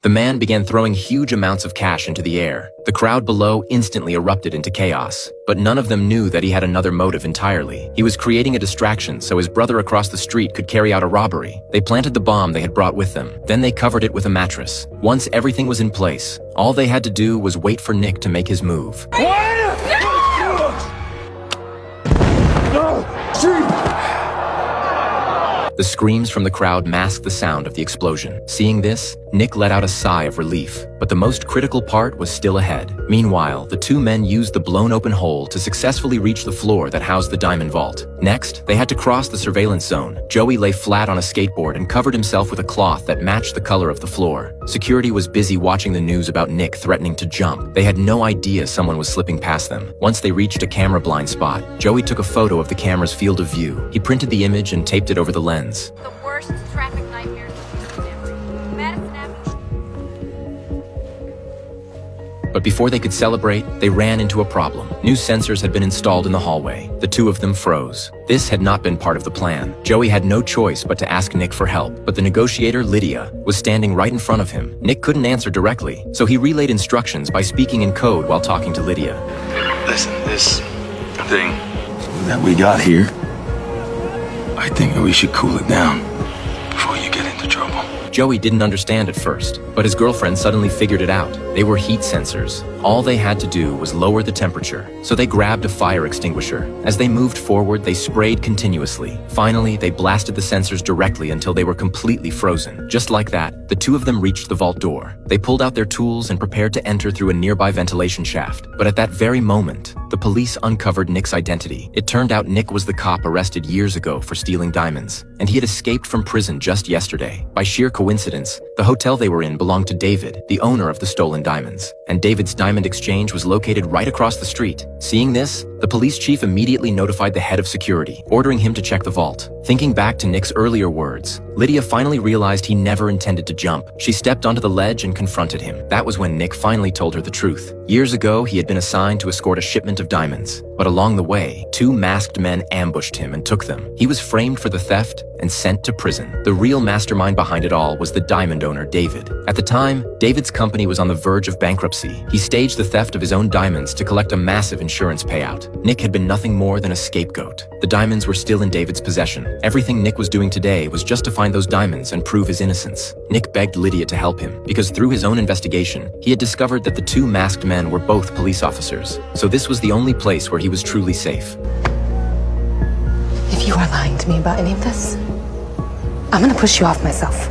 The man began throwing huge amounts of cash into the air. The crowd below instantly erupted into chaos, but none of them knew that he had another motive entirely. He was creating a distraction so his brother across the street could carry out a robbery. They planted the bomb they had brought with them. Then they covered it with a mattress. Once everything was in place, all they had to do was wait for Nick to make his move. The screams from the crowd masked the sound of the explosion. Seeing this, Nick let out a sigh of relief, but the most critical part was still ahead. Meanwhile, the two men used the blown open hole to successfully reach the floor that housed the diamond vault. Next, they had to cross the surveillance zone. Joey lay flat on a skateboard and covered himself with a cloth that matched the color of the floor. Security was busy watching the news about Nick threatening to jump. They had no idea someone was slipping past them. Once they reached a camera blind spot, Joey took a photo of the camera's field of view. He printed the image and taped it over the lens. The worst traffic nightmare in history. Madison Avenue. But before they could celebrate, they ran into a problem. New sensors had been installed in the hallway. The two of them froze. This had not been part of the plan. Joey had no choice but to ask Nick for help, but the negotiator, Lydia, was standing right in front of him. Nick couldn't answer directly, so he relayed instructions by speaking in code while talking to Lydia. Listen, this thing that we got here, I think we should cool it down before you get into trouble. Joey didn't understand at first, but his girlfriend suddenly figured it out. They were heat sensors. All they had to do was lower the temperature, so they grabbed a fire extinguisher. As they moved forward, they sprayed continuously. Finally, they blasted the sensors directly until they were completely frozen. Just like that, the two of them reached the vault door. They pulled out their tools and prepared to enter through a nearby ventilation shaft. But at that very moment, the police uncovered Nick's identity. It turned out Nick was the cop arrested years ago for stealing diamonds, and he had escaped from prison just yesterday. By sheer coincidence, the hotel they were in belonged to David, the owner of the stolen diamonds, and David's diamond exchange was located right across the street. Seeing this, the police chief immediately notified the head of security, ordering him to check the vault. Thinking back to Nick's earlier words, Lydia finally realized he never intended to jump. She stepped onto the ledge and confronted him. That was when Nick finally told her the truth. Years ago, he had been assigned to escort a shipment of diamonds, but along the way, two masked men ambushed him and took them. He was framed for the theft and sent to prison. The real mastermind behind it all was the diamond owner, David. At the time, David's company was on the verge of bankruptcy. He staged the theft of his own diamonds to collect a massive insurance payout. Nick had been nothing more than a scapegoat. The diamonds were still in David's possession. Everything Nick was doing today was just to find those diamonds and prove his innocence. Nick begged Lydia to help him, because through his own investigation, he had discovered that the two masked men were both police officers. So this was the only place where he was truly safe. If you are lying to me about any of this, I'm gonna push you off myself.